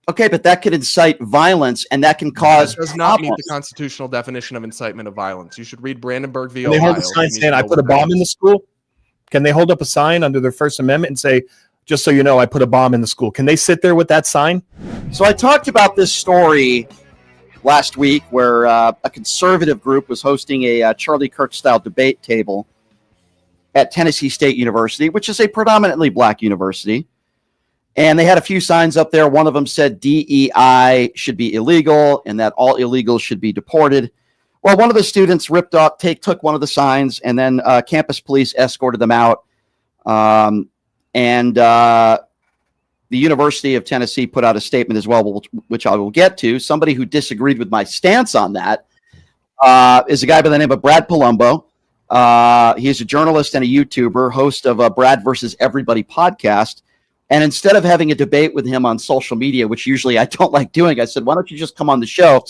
Okay, but that could incite violence, and that can cause That does not meet the constitutional definition of incitement of violence. You should read Brandenburg v. Ohio. They hold a sign saying, I put a bomb in the school? Can they hold up a sign under their First Amendment and say, just so you know, I put a bomb in the school? Can they sit there with that sign? So I talked about this story last week where a conservative group was hosting a Charlie Kirk-style debate table at Tennessee State University, which is a predominantly black university. And they had a few signs up there. One of them said DEI should be illegal and that all illegals should be deported. Well, one of the students took one of the signs, and then campus police escorted them out. The University of Tennessee put out a statement as well, which I will get to. Somebody who disagreed with my stance on that is a guy by the name of Brad Polumbo. He's a journalist and a YouTuber, host of a Brad versus Everybody podcast. And instead of having a debate with him on social media, which usually I don't like doing, I said, why don't you just come on the show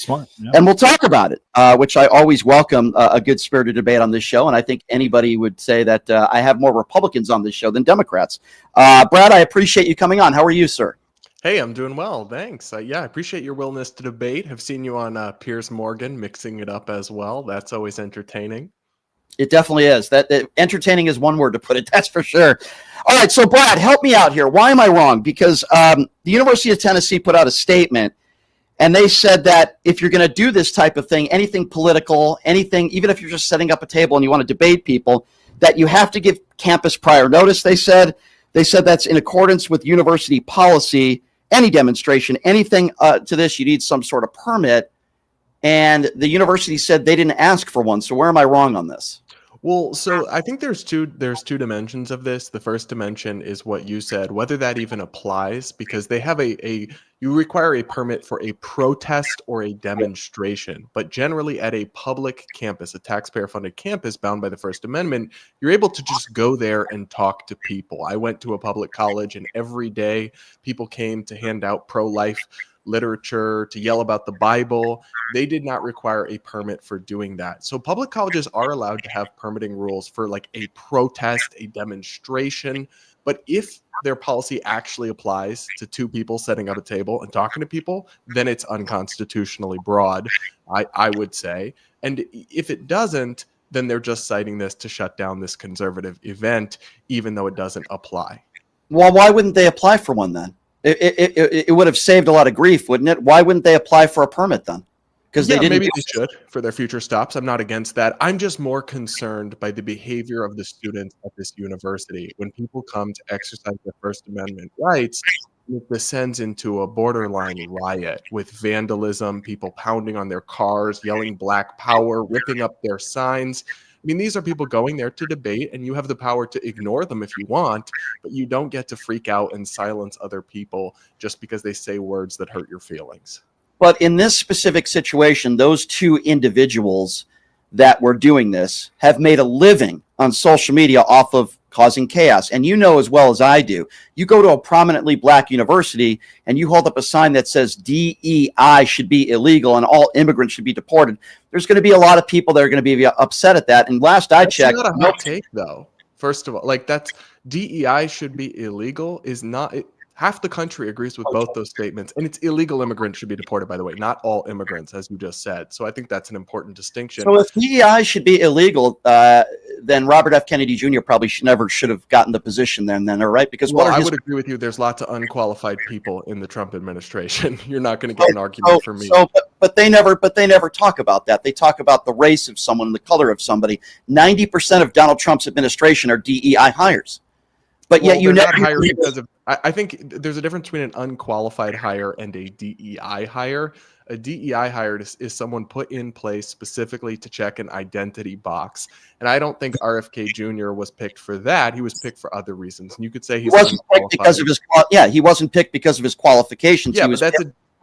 and we'll talk about it, which I always welcome a good spirited debate on this show. And I think anybody would say that I have more Republicans on this show than Democrats. Brad, I appreciate you coming on. How are you, sir? Hey, I'm doing well. Thanks. I appreciate your willingness to debate. Have seen you on Piers Morgan mixing it up as well. That's always entertaining. It definitely is. That entertaining is one word to put it. That's for sure. All right. So, Brad, help me out here. Why am I wrong? Because the University of Tennessee put out a statement, and they said that if you're going to do this type of thing, anything political, anything, even if you're just setting up a table and you want to debate people, that you have to give campus prior notice. They said that's in accordance with university policy. Any demonstration, anything to this, you need some sort of permit. And the university said they didn't ask for one. So where am I wrong on this? Well, so I think there's two dimensions of this. The first dimension is what you said, whether that even applies, because they have you require a permit for a protest or a demonstration. But generally at a public campus, a taxpayer-funded campus bound by the First Amendment, you're able to just go there and talk to people. I went to a public college, and every day people came to hand out pro-life literature, to yell about the Bible. They did not require a permit for doing that. So public colleges are allowed to have permitting rules for like a protest, a demonstration. But if their policy actually applies to two people setting up a table and talking to people, then it's unconstitutionally broad, I would say. And if it doesn't, then they're just citing this to shut down this conservative event, even though it doesn't apply. Well, why wouldn't they apply for one then? It would have saved a lot of grief, wouldn't it? Why wouldn't they apply for a permit then? Because maybe they should for their future stops. I'm not against that. I'm just more concerned by the behavior of the students at this university. When people come to exercise their First Amendment rights, it descends into a borderline riot with vandalism, people pounding on their cars, yelling Black Power, ripping up their signs. I mean, these are people going there to debate, and you have the power to ignore them if you want, but you don't get to freak out and silence other people just because they say words that hurt your feelings. But in this specific situation, those two individuals that were doing this have made a living on social media off of causing chaos. And you know as well as I do, you go to a prominently black university and you hold up a sign that says DEI should be illegal and all immigrants should be deported. There's going to be a lot of people that are going to be upset at that. And last I checked, that's not a hot take though. First of all, like that's DEI should be illegal is not. Half the country agrees with both those statements, and it's illegal immigrants should be deported, by the way, not all immigrants, as you just said. So I think that's an important distinction. So if DEI should be illegal, then Robert F. Kennedy Jr. probably never should have gotten the position then, right? Because I would agree with you. There's lots of unqualified people in the Trump administration. You're not going to get an argument from me. But they never talk about that. They talk about the race of someone, the color of somebody. 90% of Donald Trump's administration are DEI hires. But yet you never hire because of. I think there's a difference between an unqualified hire and a DEI hire. A DEI hire is someone put in place specifically to check an identity box. And I don't think RFK Jr. was picked for that. He was picked for other reasons. And you could say he wasn't picked because of his he wasn't picked because of his qualifications. Yeah,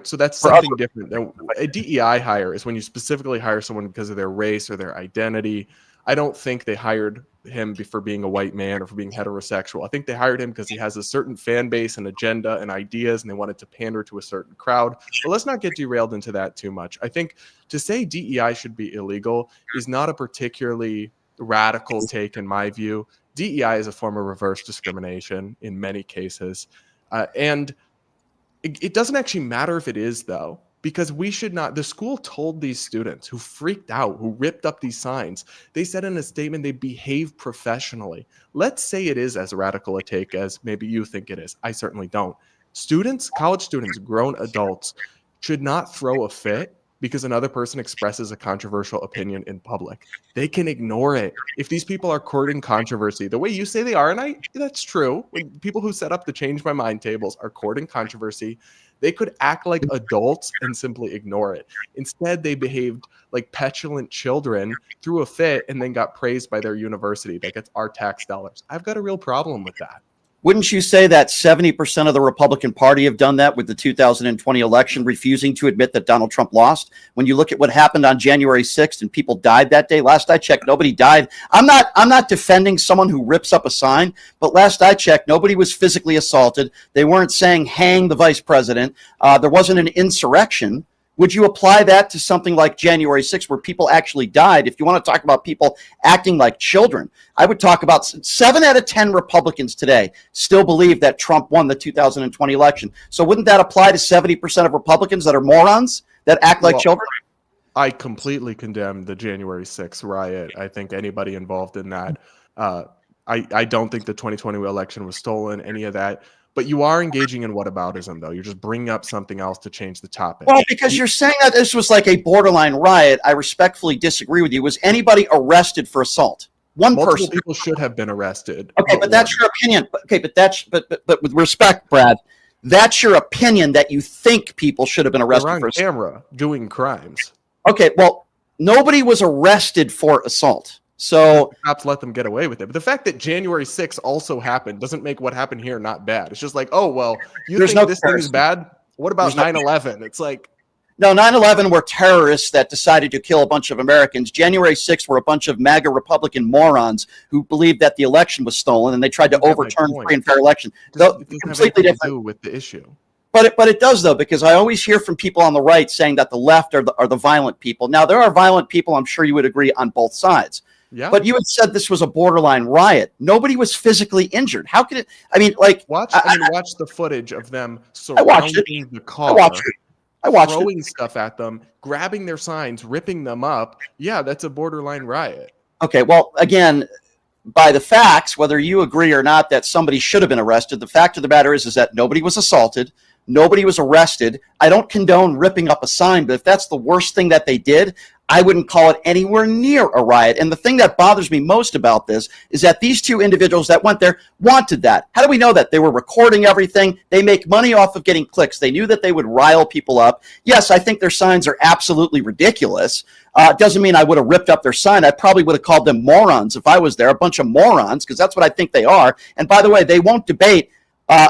so that's something different. A DEI hire is when you specifically hire someone because of their race or their identity. I don't think they hired him for being a white man or for being heterosexual. I think they hired him because he has a certain fan base and agenda and ideas, and they wanted to pander to a certain crowd. But let's not get derailed into that too much. I think to say DEI should be illegal is not a particularly radical take in my view. DEI is a form of reverse discrimination in many cases. And It doesn't actually matter if it is, though, because we should not. The school told these students who freaked out, who ripped up these signs, they said in a statement they behave professionally. Let's say it is as radical a take as maybe you think it is. I certainly don't. Students, college students, grown adults should not throw a fit because another person expresses a controversial opinion in public. They can ignore it. If these people are courting controversy the way you say they are, and that's true, when people who set up the change my mind tables are courting controversy, they could act like adults and simply ignore it. Instead, they behaved like petulant children, threw a fit, and then got praised by their university. Like it's our tax dollars. I've got a real problem with that. Wouldn't you say that 70% of the Republican Party have done that with the 2020 election, refusing to admit that Donald Trump lost? When you look at what happened on January 6th and people died that day, last I checked, nobody died. I'm not defending someone who rips up a sign, but last I checked, nobody was physically assaulted. They weren't saying hang the vice president. There wasn't an insurrection. Would you apply that to something like January 6th where people actually died? If you want to talk about people acting like children, I would talk about 7 out of 10 Republicans today still believe that Trump won the 2020 election. So wouldn't that apply to 70% of Republicans that are morons that act like children? I completely condemn the January 6th riot. I think anybody involved in that, I don't think the 2020 election was stolen, any of that. But you are engaging in whataboutism, though. You're just bringing up something else to change the topic. Well, because you're saying that this was like a borderline riot, I respectfully disagree with you. Was anybody arrested for assault? Multiple Person. people should have been arrested. Okay, but that's your opinion. Okay, but with respect, Brad, that's your opinion that you think people should have been arrested They're on for assault. camera doing crimes. Okay, well, nobody was arrested for assault. So the cops let them get away with it. But the fact that January 6th also happened doesn't make what happened here not bad. It's just like, oh, well, you think this thing is bad? What about 9/11? It's like... No, 9/11 were terrorists that decided to kill a bunch of Americans. January 6th were a bunch of MAGA Republican morons who believed that the election was stolen and they tried to overturn free and fair election. It doesn't have anything to do with the issue. But it does, though, because I always hear from people on the right saying that the left are the violent people. Now, there are violent people, I'm sure you would agree, on both sides. Yeah. But you had said this was a borderline riot. Nobody was physically injured. How could it? I mean, like watch the footage of them surrounding the car. I watched throwing stuff at them, grabbing their signs, ripping them up. Yeah, that's a borderline riot. Okay, well, again, by the facts, whether you agree or not that somebody should have been arrested, the fact of the matter is that nobody was assaulted. Nobody was arrested. I don't condone ripping up a sign, but if that's the worst thing that they did, I wouldn't call it anywhere near a riot. And the thing that bothers me most about this is that these two individuals that went there wanted that. How do we know that? They were recording everything. They make money off of getting clicks. They knew that they would rile people up. Yes, I think their signs are absolutely ridiculous. Doesn't mean I would have ripped up their sign. I probably would have called them morons if I was there, a bunch of morons, because that's what I think they are. And by the way, they won't debate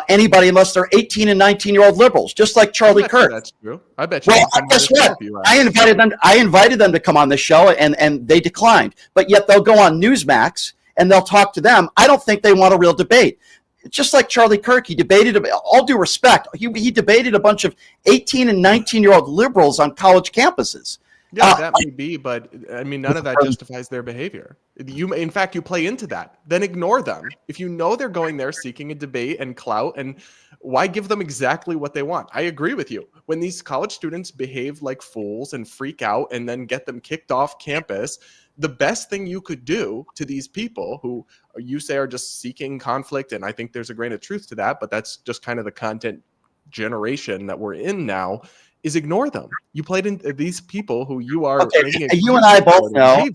anybody unless they're 18 and 19-year-old liberals, just like Charlie Kirk. That's true. I bet you. Well, guess what? I invited them to come on this show, and they declined. But yet they'll go on Newsmax and they'll talk to them. I don't think they want a real debate. Just like Charlie Kirk, he debated. All due respect, he debated a bunch of 18 and 19-year-old liberals on college campuses. Yeah, that may be, but I mean, none of that justifies their behavior. In fact, you play into that. Then ignore them. If you know they're going there seeking a debate and clout, and why give them exactly what they want? I agree with you. When these college students behave like fools and freak out and then get them kicked off campus, the best thing you could do to these people who you say are just seeking conflict, and I think there's a grain of truth to that, but that's just kind of the content generation that we're in now, is ignore them. You played in these people who you are. Okay, you and I both know.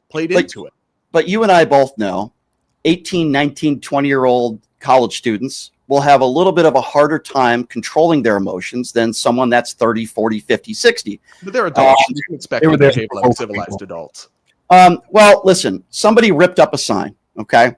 Played into it. But you and I both know 18, 19, 20-year-old college students will have a little bit of a harder time controlling their emotions than someone that's 30, 40, 50, 60. But they're adults. You can expect them to behave like civilized adults. Well, listen, somebody ripped up a sign, okay?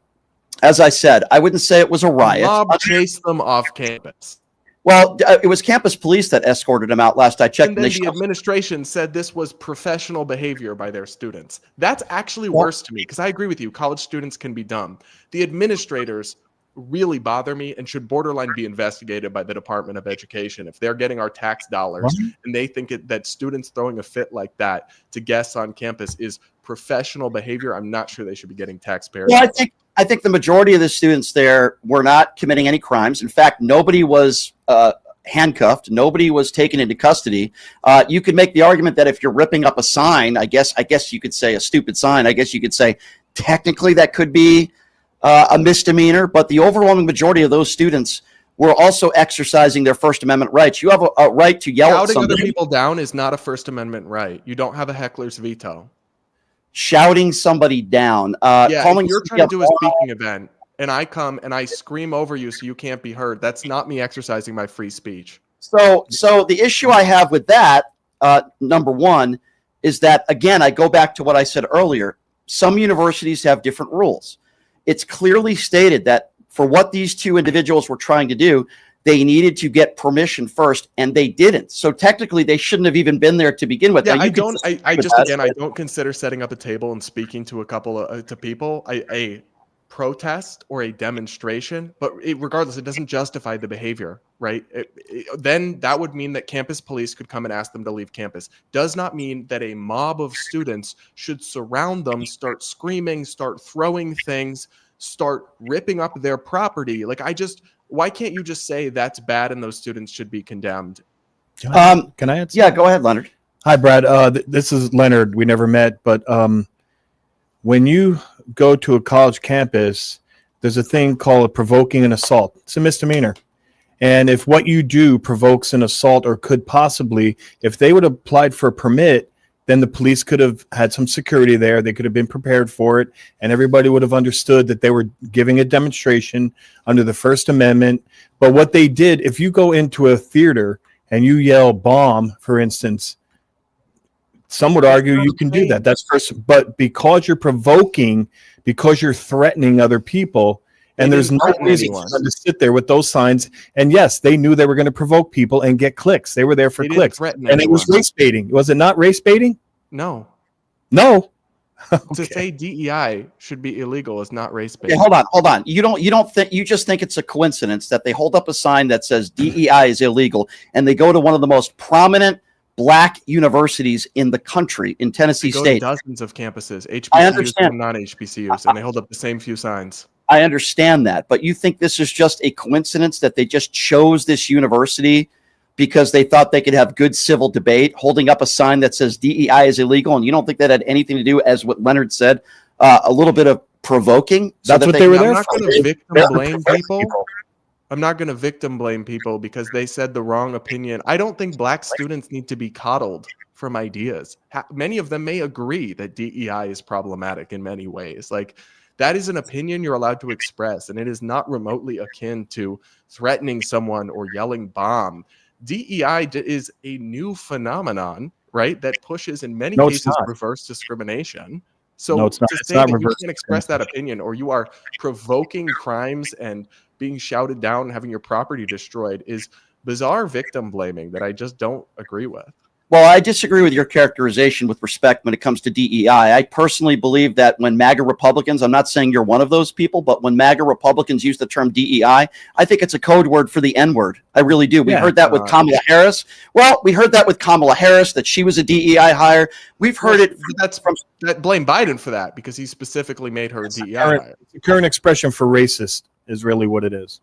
As I said, I wouldn't say it was a riot. Mob chased them off campus. Well, it was campus police that escorted them out last I checked. And then the administration said this was professional behavior by their students. That's actually worse to me, because I agree with you. College students can be dumb. The administrators really bother me and should borderline be investigated by the Department of Education. If they're getting our tax dollars and they think that students throwing a fit like that to guests on campus is professional behavior, I'm not sure they should be getting taxpayer. Well, I think the majority of the students there were not committing any crimes. In fact, nobody was handcuffed. Nobody was taken into custody. You could make the argument that if you're ripping up a sign, I guess you could say a stupid sign. I guess you could say technically that could be a misdemeanor, but the overwhelming majority of those students were also exercising their First Amendment rights. You have a right to yell at somebody. Shouting other people down is not a First Amendment right. You don't have a heckler's veto. Shouting somebody down. If you're trying to do a speaking event and I come and I scream over you so you can't be heard, that's not me exercising my free speech. So the issue I have with that, number one, is that, again, I go back to what I said earlier. Some universities have different rules. It's clearly stated that for what these two individuals were trying to do, they needed to get permission first, and they didn't. So technically, they shouldn't have even been there to begin with. Yeah, now, I don't consider setting up a table and speaking to a couple of to people a protest or a demonstration, but regardless, it doesn't justify the behavior, right? Then that would mean that campus police could come and ask them to leave campus. Does not mean that a mob of students should surround them, start screaming, start throwing things, start ripping up their property. Why can't you just say that's bad and those students should be condemned? Can I answer? Yeah, go ahead, Leonard. Hi, Brad. This is Leonard. We never met, but when you go to a college campus, there's a thing called provoking an assault. It's a misdemeanor. And if what you do provokes an assault or could possibly, if they would have applied for a permit, then the police could have had some security there. They could have been prepared for it. And everybody would have understood that they were giving a demonstration under the First Amendment. But what they did, if you go into a theater and you yell bomb, for instance, some would argue you can do that. That's first. But because you're provoking, because you're threatening other people, and there's no reason for them to sit there with those signs. And yes, they knew they were going to provoke people and get clicks. They were there for clicks. And it was race baiting. Was it not race baiting? No. Okay. To say DEI should be illegal is not race baiting. Okay, hold on. You just think it's a coincidence that they hold up a sign that says DEI is illegal, and they go to one of the most prominent Black universities in the country, in Tennessee State. Dozens of campuses, I HBCUs understand. and non-HBCUs, and they hold up the same few signs. I understand that, but you think this is just a coincidence that they just chose this university because they thought they could have good civil debate, holding up a sign that says DEI is illegal, and you don't think that had anything to do, as what Leonard said, a little bit of provoking? That's what they were there for. I'm not going to victim blame people. I'm not going to victim blame people because they said the wrong opinion. I don't think Black students need to be coddled from ideas. Many of them may agree that DEI is problematic in many ways. That is an opinion you're allowed to express, and it is not remotely akin to threatening someone or yelling bomb. DEI is a new phenomenon, right, that pushes in many cases reverse discrimination. So to say that you can't express that opinion, or you are provoking crimes and being shouted down and having your property destroyed, is bizarre victim blaming that I just don't agree with. Well, I disagree with your characterization with respect when it comes to DEI. I personally believe that when MAGA Republicans, I'm not saying you're one of those people, but when MAGA Republicans use the term DEI, I think it's a code word for the N-word. I really do. We heard that with Kamala Harris. Well, we heard that with Kamala Harris, that she was a DEI hire. We've heard it. Blame Biden for that because he specifically made her a DEI hire. The current expression for racist is really what it is.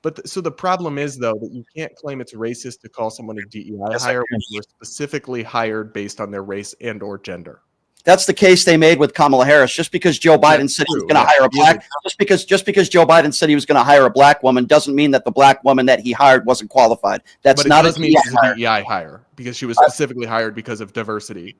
But so the problem is, though, that you can't claim it's racist to call someone a DEI hire when you were specifically hired based on their race and or gender. That's the case they made with Kamala Harris. Just because Joe Biden said he was going to hire a black, just because Joe Biden said he was going to hire a black woman doesn't mean that the black woman that he hired wasn't qualified. That's not a DEI hire because she was specifically hired because of diversity.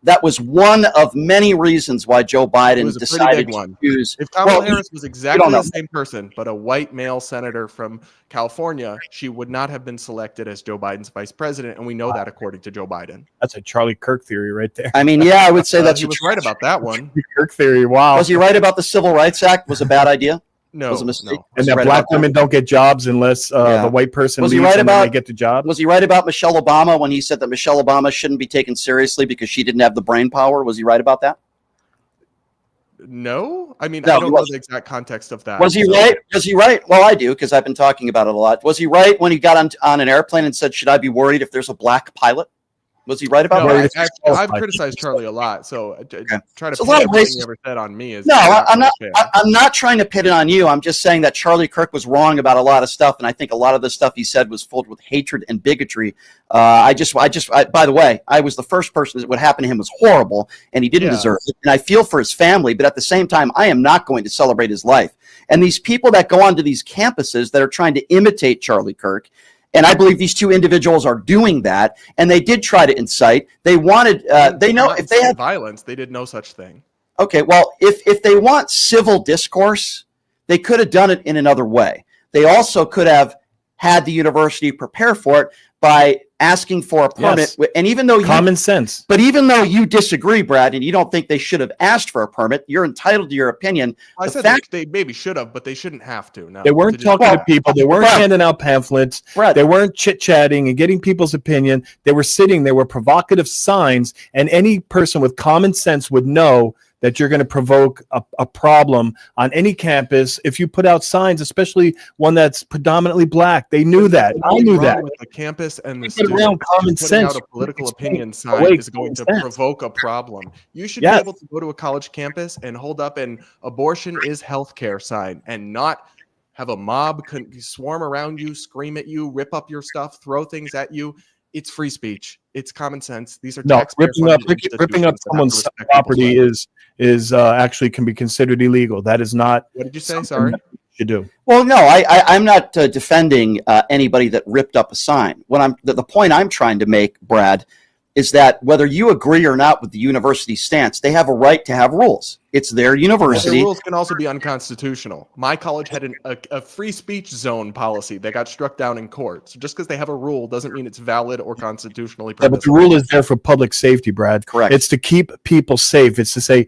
That was one of many reasons why Joe Biden decided to choose. If Kamala Harris was exactly the same person, but a white male senator from California, she would not have been selected as Joe Biden's vice president, and we know that according to Joe Biden. That's a Charlie Kirk theory right there. I mean, yeah, I would say that's right about that one. Kirk theory. Wow. Was he right about the Civil Rights Act was a bad idea? No, was a mistake. And that black women don't get jobs unless the white person leaves and then they get the job. Was he right about Michelle Obama when he said that Michelle Obama shouldn't be taken seriously because she didn't have the brain power? Was he right about that? No, I mean, I don't know the exact context of that. Was he right? Was he right? Well, I do because I've been talking about it a lot. Was he right when he got on an airplane and said, "Should I be worried if there's a black pilot?" Was he right about No, that? I've criticized Charlie a lot, so try to So a pin lot of everything racist- he ever said on me is No, I'm not. fair. I'm not trying to pit it on you. I'm just saying that Charlie Kirk was wrong about a lot of stuff, and I think a lot of the stuff he said was filled with hatred and bigotry. By the way, I was the first person that what happened to him was horrible, and he didn't deserve it. And I feel for his family, but at the same time, I am not going to celebrate his life. And these people that go onto these campuses that are trying to imitate Charlie Kirk. And I believe these two individuals are doing that, and they did try to incite. They wanted. They know if they had violence, they did no such thing. Okay, well, if they want civil discourse, they could have done it in another way. They also could have had the university prepare for it by asking for a permit. Yes. And even though Common sense. But even though you disagree, Brad, and you don't think they should have asked for a permit, you're entitled to your opinion. I said they maybe should have, but they shouldn't have to. No, They weren't talking to people. They weren't handing out pamphlets. Brad, They weren't chit-chatting and getting people's opinion. They were sitting. There were provocative signs, and any person with common sense would know that you're going to provoke a problem on any campus if you put out signs, especially one that's predominantly black. They knew that. I knew that. With the campus and the Put around common putting sense. out a political It's opinion sign away is going to common sense. provoke a problem. You should Yes. be able to go to a college campus and hold up an abortion is healthcare sign and not have a mob swarm around you, scream at you, rip up your stuff, throw things at you. It's free speech. It's common sense. These are No, ripping up institutions that someone's have to respect property people's rights. is actually can be considered illegal. That is not. What did you say? something Sorry. that you do. Well, no, I'm not defending anybody that ripped up a sign. The point I'm trying to make, Brad, is that whether you agree or not with the university's stance, they have a right to have rules. It's their The university. rules can also be unconstitutional. My college had a free speech zone policy that got struck down in court. So just because they have a rule doesn't mean it's valid or constitutionally Yeah, but the permissible. rule is there for public safety, Brad. Correct. It's to keep people safe. It's to say,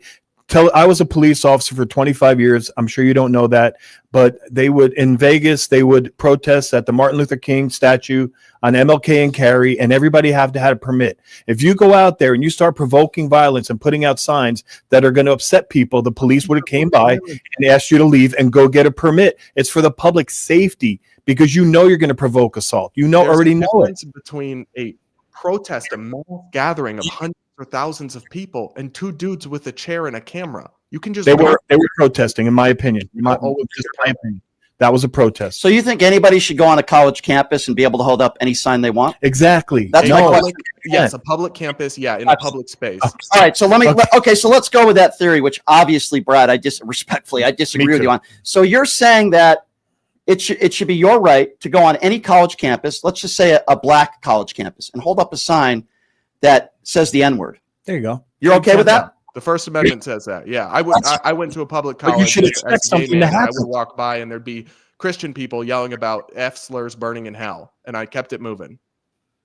I was a police officer for 25 years. I'm sure you don't know that, but they would in Vegas, they would protest at the Martin Luther King statue on MLK and Cary, and everybody have to have a permit. If you go out there and you start provoking violence and putting out signs that are going to upset people, the police would have came by and asked you to leave and go get a permit. It's for the public safety because you know you're going to provoke assault. You know, There's already a know it. difference between a protest, a mass gathering of hundreds or thousands of people, and two dudes with a chair and a camera. You can just They were protesting, in my opinion. Oh, Just my opinion. That was a protest. So you think anybody should go on a college campus and be able to hold up any sign they want? Exactly. That's my No, question. yes, a public campus, in a public space. All right, so so let's go with that theory, which obviously, Brad, I disagree with you on. So you're saying that it should be your right to go on any college campus, let's just say a black college campus, and hold up a sign that says the N-word. there you go. You're okay with that? The First Amendment says that. Yeah, I went to a public But you college. should as expect a gay something to man, and I happen. would walk by and there'd be Christian people yelling about F slurs burning in hell, and I kept it moving.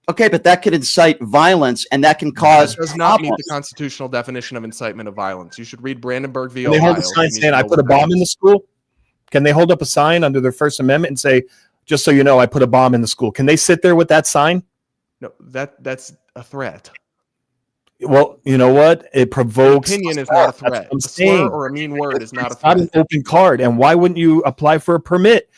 Okay, but that could incite violence, and that can cause That does not meet problems. the constitutional definition of incitement of violence. You should read Brandenburg v. Can they hold Ohio. a sign You need saying, to I know put a what that bomb in is. the school? Can they hold up a sign under their First Amendment and say, just so you know, I put a bomb in the school? Can they sit there with that sign? No, that's a threat. Well, you know what? It provokes. Opinion is not a That's what threat. I'm A slur saying. or a mean word is not a It's not an threat. open card. And why wouldn't you apply for a permit?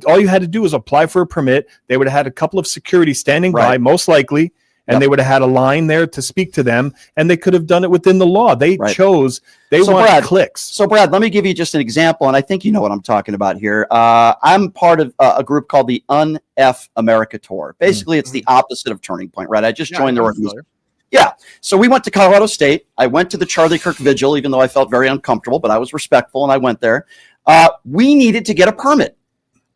All you had to do was apply for a permit. They would have had a couple of security standing by, Right. most likely, and Yep. they would have had a line there to speak to them, and they could have done it within the law. They Right. chose. They So, want Brad, clicks. So, Brad, let me give you just an example, and I think you know what I'm talking about here. I'm part of a group called the Un-F America Tour. Basically, it's the opposite of Turning Point, right? I just joined their organization. Yeah. So we went to Colorado State. I went to the Charlie Kirk Vigil, even though I felt very uncomfortable, but I was respectful and I went there. We needed to get a permit.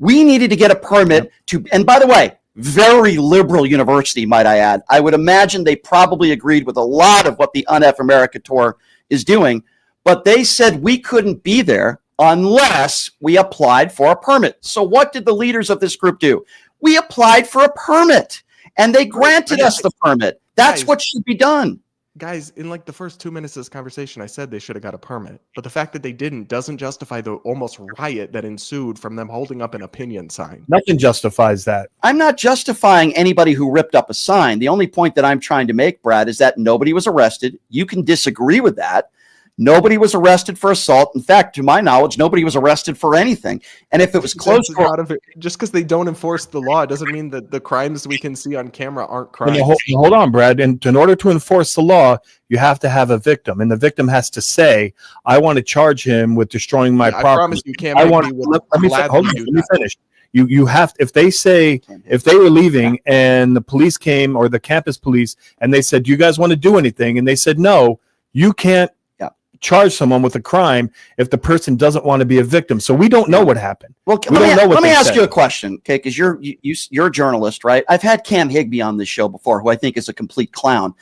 And by the way, very liberal university, might I add. I would imagine they probably agreed with a lot of what the Un-F America Tour is doing, but they said we couldn't be there unless we applied for a permit. So what did the leaders of this group do? We applied for a permit, and they granted us the permit. That's Guys. what should be done. Guys, in like the first 2 minutes of this conversation, I said they should have got a permit. But the fact that they didn't doesn't justify the almost riot that ensued from them holding up an opinion sign. Nothing justifies that. I'm not justifying anybody who ripped up a sign. The only point that I'm trying to make, Brad, is that nobody was arrested. You can disagree with that. Nobody was arrested for assault. In fact, to my knowledge, nobody was arrested for anything. And if it was close to just because they don't enforce the law doesn't mean that the crimes we can see on camera aren't crimes. Hold on, Brad. And in order to enforce the law, you have to have a victim, and the victim has to say, "I want to charge him with destroying my property." I promise you can't. Let me finish. You have, if they say, if they were leaving and the police came, or the campus police, and they said, "Do you guys want to do anything?" and they said no, you can't charge someone with a crime if the person doesn't want to be a victim. So we don't know what happened. Well, let me ask you a question, okay? Because you're a journalist, right? I've had Cam Higby on this show before, who I think is a complete clown.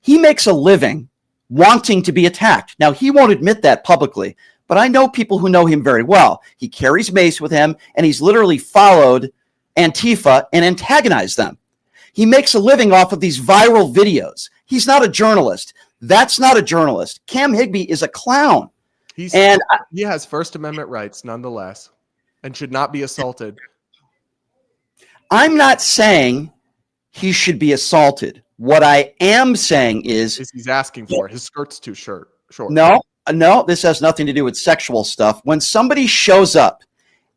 He makes a living wanting to be attacked. Now, he won't admit that publicly, but I know people who know him very well. He carries mace with him, and he's literally followed Antifa and antagonized them. He makes a living off of these viral videos. He's not a journalist. That's not a journalist. Cam Higby is a clown. He has First Amendment rights nonetheless and should not be assaulted. I'm not saying he should be assaulted. What I am saying is he's asking for it. His skirt's too short. No, this has nothing to do with sexual stuff. When somebody shows up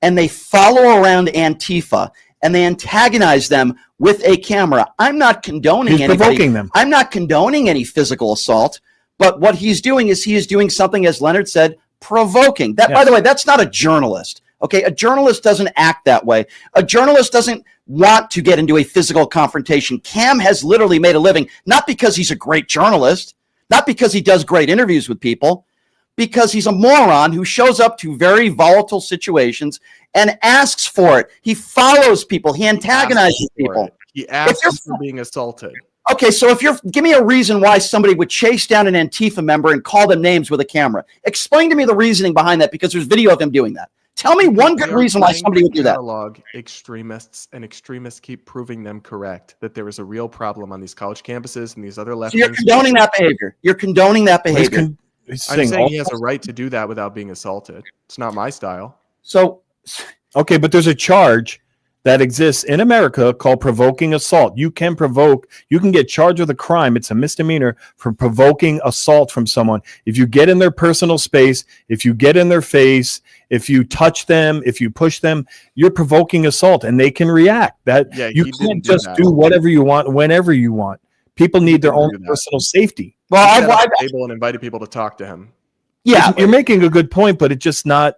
and they follow around Antifa and they antagonize them with a camera, I'm not condoning provoking them. I'm not condoning any physical assault, but what he's doing is he is doing something, as Leonard said, provoking. That, by the way, that's not a journalist. Okay, a journalist doesn't act that way. A journalist doesn't want to get into a physical confrontation. Cam has literally made a living, not because he's a great journalist, not because he does great interviews with people, because he's a moron who shows up to very volatile situations and asks for it. He follows people. He antagonizes people. He asks for being assaulted. Okay, so give me a reason why somebody would chase down an Antifa member and call them names with a camera. Explain to me the reasoning behind that, because there's video of him doing that. Tell me one good reason why somebody would do that. Extremists keep proving them correct, that there is a real problem on these college campuses and these other left. So you're condoning that behavior. You're condoning that behavior. I'm saying he has a right to do that without being assaulted. It's not my style. So, okay, but there's a charge that exists in America called provoking assault. You can get charged with a crime. It's a misdemeanor for provoking assault from someone. If you get in their personal space, if you get in their face, if you touch them, if you push them, you're provoking assault, and they can react. You can't just do whatever you want whenever you want. People need their own personal safety. Well, I've able and invited people to talk to him. Yeah, you're making a good point, but it's just not.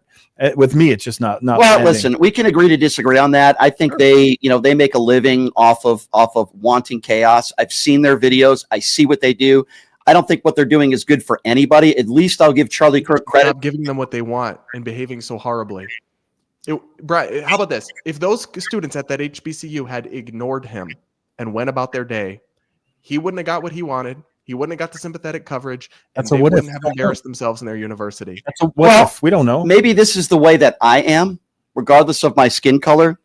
With me, it's just not. Well, landing. Listen, we can agree to disagree on that. I think they make a living off of wanting chaos. I've seen their videos. I see what they do. I don't think what they're doing is good for anybody. At least I'll give Charlie Kirk credit. Stop giving them what they want and behaving so horribly. Brian, how about this? If those students at that HBCU had ignored him and went about their day, he wouldn't have got what he wanted. He wouldn't have got the sympathetic coverage, and they wouldn't have embarrassed themselves in their university. That's a what if. We don't know. Maybe this is the way that I am, regardless of my skin color.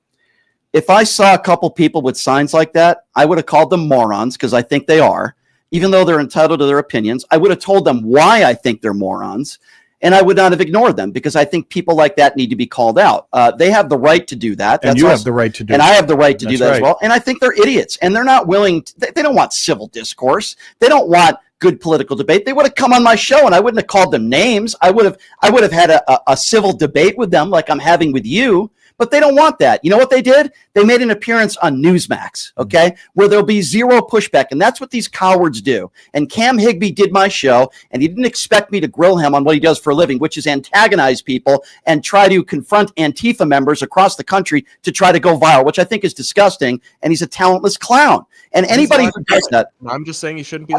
If I saw a couple people with signs like that, I would have called them morons, because I think they are. Even though they're entitled to their opinions, I would have told them why I think they're morons, and I would not have ignored them, because I think people like that need to be called out. They have the right to do that. And you have the right to do that. And I have the right to do that as well. And I think they're idiots, and they're not willing. They don't want civil discourse. They don't want good political debate. They would have come on my show, and I wouldn't have called them names. I would have had a civil debate with them like I'm having with you. But they don't want that. You know what they did? They made an appearance on Newsmax, okay, where there'll be zero pushback. And that's what these cowards do. And Cam Higby did my show, and he didn't expect me to grill him on what he does for a living, which is antagonize people and try to confront Antifa members across the country to try to go viral, which I think is disgusting. And he's a talentless clown. And anybody who does that. I'm just saying he shouldn't be.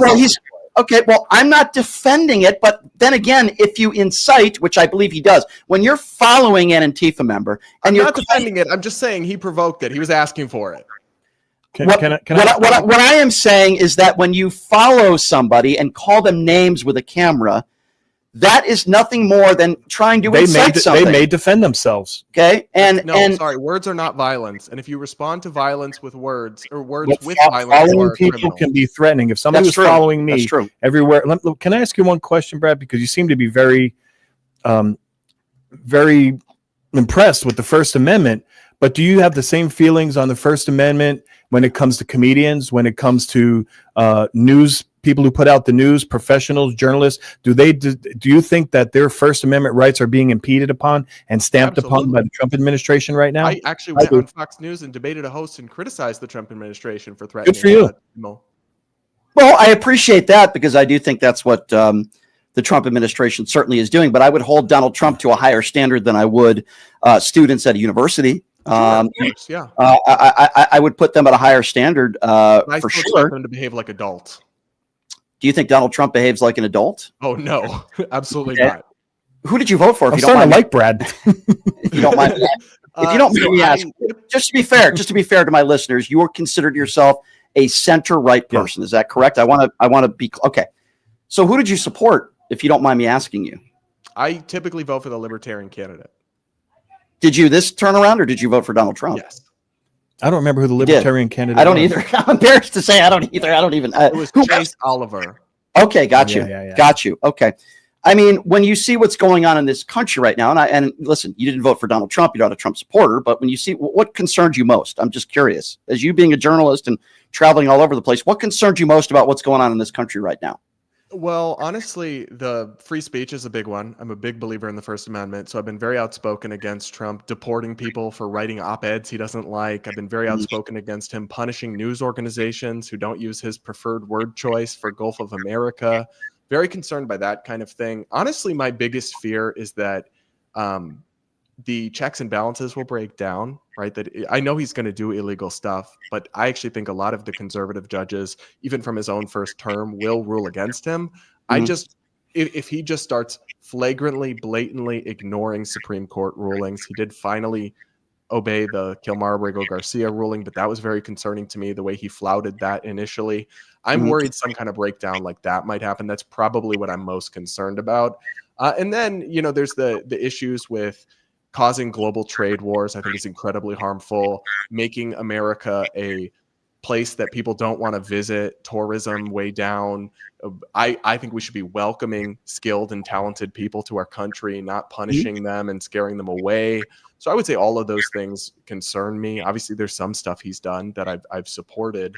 Okay, well, I'm not defending it, but then again, if you incite, which I believe he does, when you're following an Antifa member, and you're not defending it, I'm just saying he provoked it. He was asking for it. What I am saying is that when you follow somebody and call them names with a camera, that is nothing more than trying to incite something. They may defend themselves. Okay, sorry, words are not violence. And if you respond to violence with words or words with violence, following people can be threatening. If somebody was following me everywhere, can I ask you one question, Brad? Because you seem to be very, very impressed with the First Amendment. But do you have the same feelings on the First Amendment when it comes to comedians, when it comes to news people who put out the news, professionals, journalists, do you think that their First Amendment rights are being impeded upon and stamped upon by the Trump administration right now? I actually went on Fox News and debated a host and criticized the Trump administration for threatening. Good for you. Well, I appreciate that because I do think that's what the Trump administration certainly is doing. But I would hold Donald Trump to a higher standard than I would students at a university. Of course, yeah. I would put them at a higher standard for sure. Expect them to behave like adults. Do you think Donald Trump behaves like an adult? Oh no, absolutely Okay. not. Who did you vote for? I'm starting to like Brad. If you don't mind, if you don't mind me asking, just to be fair to my listeners, you are considered yourself a center-right person. Is that correct? I want to be okay. So who did you support? If you don't mind me asking you, I typically vote for the Libertarian candidate. did you this turn around or did you vote for Donald Trump? Yes. I don't remember who the Libertarian candidate I don't was. either. I'm embarrassed to say I don't either. I don't even. It was Chase Oliver. Okay, got you. Yeah. Got you. Okay. I mean, when you see what's going on in this country right now, and listen, you didn't vote for Donald Trump, you're not a Trump supporter, but when you see what concerns you most, I'm just curious, as you being a journalist and traveling all over the place, what concerns you most about what's going on in this country right now? Well, honestly, the free speech is a big one. I'm a big believer in the First Amendment, so I've been very outspoken against Trump deporting people for writing op-eds he doesn't like. I've been very outspoken against him punishing news organizations who don't use his preferred word choice for Gulf of America. Very concerned by that kind of thing. Honestly, my biggest fear is that the checks and balances will break down, right? That I know he's going to do illegal stuff, but I actually think a lot of the conservative judges, even from his own first term, will rule against him. If he just starts flagrantly, blatantly ignoring Supreme Court rulings, he did finally obey the Kilmar-Abrego-Garcia ruling, but that was very concerning to me, the way he flouted that initially. I'm worried some kind of breakdown like that might happen. That's probably what I'm most concerned about. And then, there's the issues with causing global trade wars. I think is incredibly harmful, making America a place that people don't want to visit, tourism way down. I think we should be welcoming skilled and talented people to our country, not punishing them and scaring them away. So I would say all of those things concern me. Obviously, there's some stuff he's done that I've supported.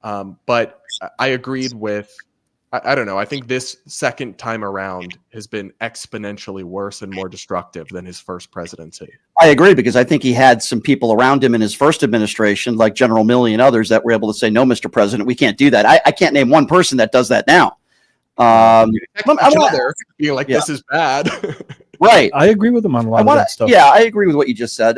But I agreed with, I don't know, I think this second time around has been exponentially worse and more destructive than his first presidency. I agree, because I think he had some people around him in his first administration, like General Milley and others, that were able to say, no, Mr. President, we can't do that. I can't name one person that does that now. Being like, this is bad. Right. I agree with him on a lot of that stuff. Yeah, I agree with what you just said.